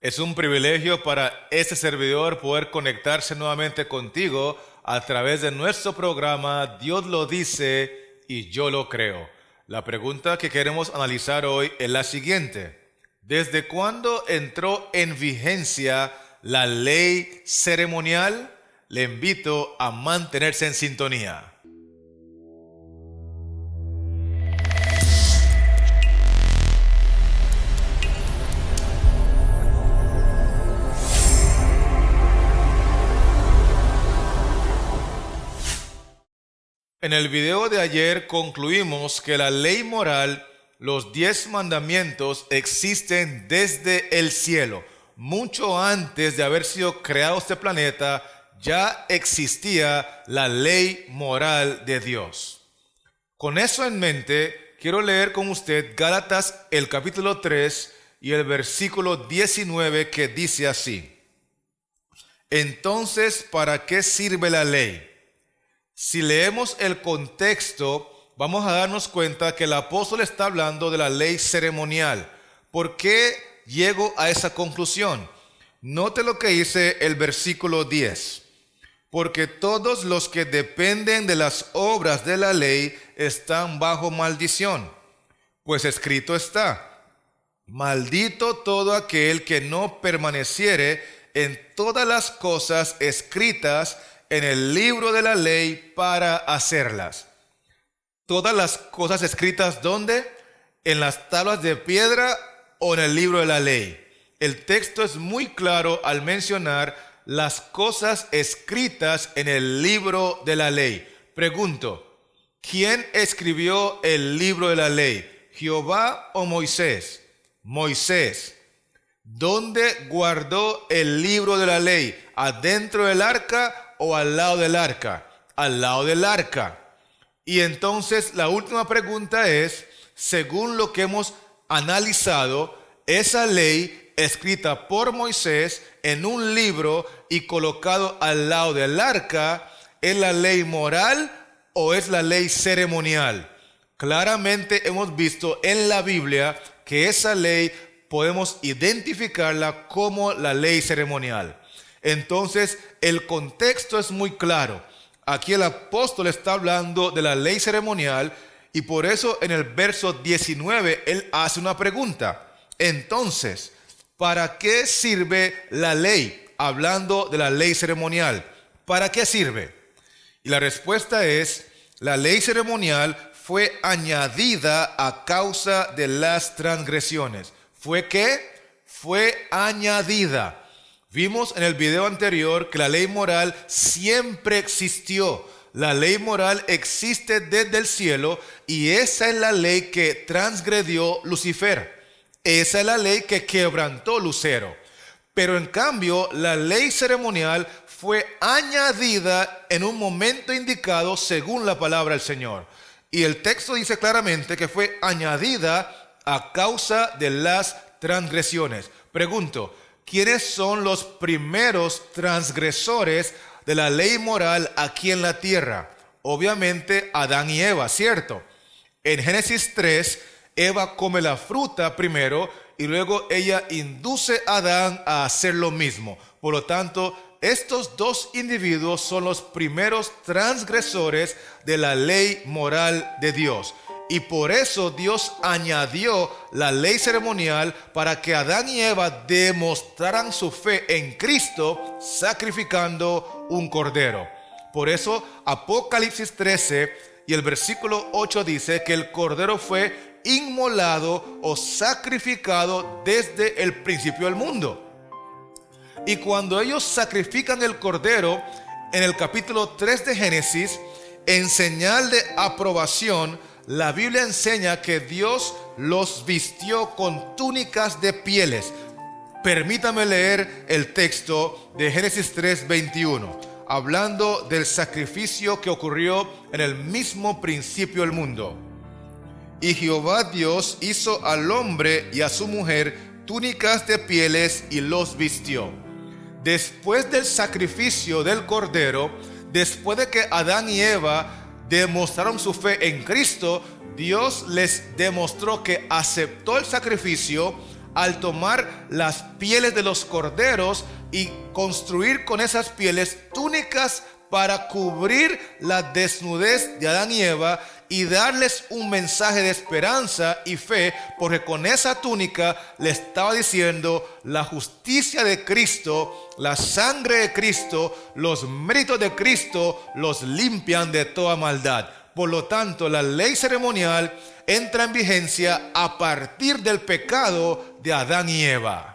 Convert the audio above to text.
Es un privilegio para este servidor poder conectarse nuevamente contigo a través de nuestro programa Dios lo dice y yo lo creo. La pregunta que queremos analizar hoy es la siguiente. ¿Desde cuándo entró en vigencia la ley ceremonial? Le invito a mantenerse en sintonía. En el video de ayer concluimos que la ley moral, los 10 mandamientos, existen desde el cielo. Mucho antes de haber sido creado este planeta, ya existía la ley moral de Dios. Con eso en mente, quiero leer con usted Gálatas el capítulo 3 y el versículo 19 que dice así. Entonces, ¿para qué sirve la ley? Si leemos el contexto, vamos a darnos cuenta que el apóstol está hablando de la ley ceremonial. ¿Por qué llego a esa conclusión? Note lo que dice el versículo 10. Porque todos los que dependen de las obras de la ley están bajo maldición. Pues escrito está, maldito todo aquel que no permaneciere en todas las cosas escritas en el libro de la ley para hacerlas. Todas las cosas escritas, ¿dónde? En las tablas de piedra o en el libro de la ley. El texto es muy claro al mencionar las cosas escritas en el libro de la ley. Pregunto, ¿quién escribió el libro de la ley? ¿Jehová o Moisés? Moisés. ¿Dónde guardó el libro de la ley? ¿Adentro del arca o al lado del arca? Al lado del arca. Y entonces la última pregunta es, según lo que hemos analizado, esa ley escrita por Moisés en un libro y colocado al lado del arca, ¿es la ley moral o es la ley ceremonial? Claramente hemos visto en la Biblia que esa ley podemos identificarla como la ley ceremonial. Entonces, el contexto es muy claro. Aquí el apóstol está hablando de la ley ceremonial y por eso en el verso 19 él hace una pregunta. Entonces, ¿para qué sirve la ley? Hablando de la ley ceremonial. ¿Para qué sirve? Y la respuesta es, la ley ceremonial fue añadida a causa de las transgresiones. ¿Fue qué? Fue añadida. Vimos en el video anterior que la ley moral siempre existió. La ley moral existe desde el cielo y esa es la ley que transgredió Lucifer. Esa es la ley que quebrantó Lucero. Pero en cambio, la ley ceremonial fue añadida en un momento indicado según la palabra del Señor. Y el texto dice claramente que fue añadida a causa de las transgresiones. Pregunto, ¿quiénes son los primeros transgresores de la ley moral aquí en la tierra? Obviamente Adán y Eva, ¿cierto? En Génesis 3, Eva come la fruta primero y luego ella induce a Adán a hacer lo mismo. Por lo tanto, estos dos individuos son los primeros transgresores de la ley moral de Dios. Y por eso Dios añadió la ley ceremonial para que Adán y Eva demostraran su fe en Cristo sacrificando un cordero. Por eso Apocalipsis 13 y el versículo 8 dice que el cordero fue inmolado o sacrificado desde el principio del mundo. Y cuando ellos sacrifican el cordero en el capítulo 3 de Génesis, en señal de aprobación, la Biblia enseña que Dios los vistió con túnicas de pieles. Permítame leer el texto de Génesis 3:21, hablando del sacrificio que ocurrió en el mismo principio del mundo. Y Jehová Dios hizo al hombre y a su mujer túnicas de pieles y los vistió. Después del sacrificio del cordero, después de que Adán y Eva demostraron su fe en Cristo, Dios les demostró que aceptó el sacrificio, al tomar las pieles de los corderos y construir con esas pieles túnicas para cubrir la desnudez de Adán y Eva y darles un mensaje de esperanza y fe, porque con esa túnica le estaba diciendo: la justicia de Cristo, la sangre de Cristo, los méritos de Cristo los limpian de toda maldad. Por lo tanto, la ley ceremonial entra en vigencia a partir del pecado de Adán y Eva.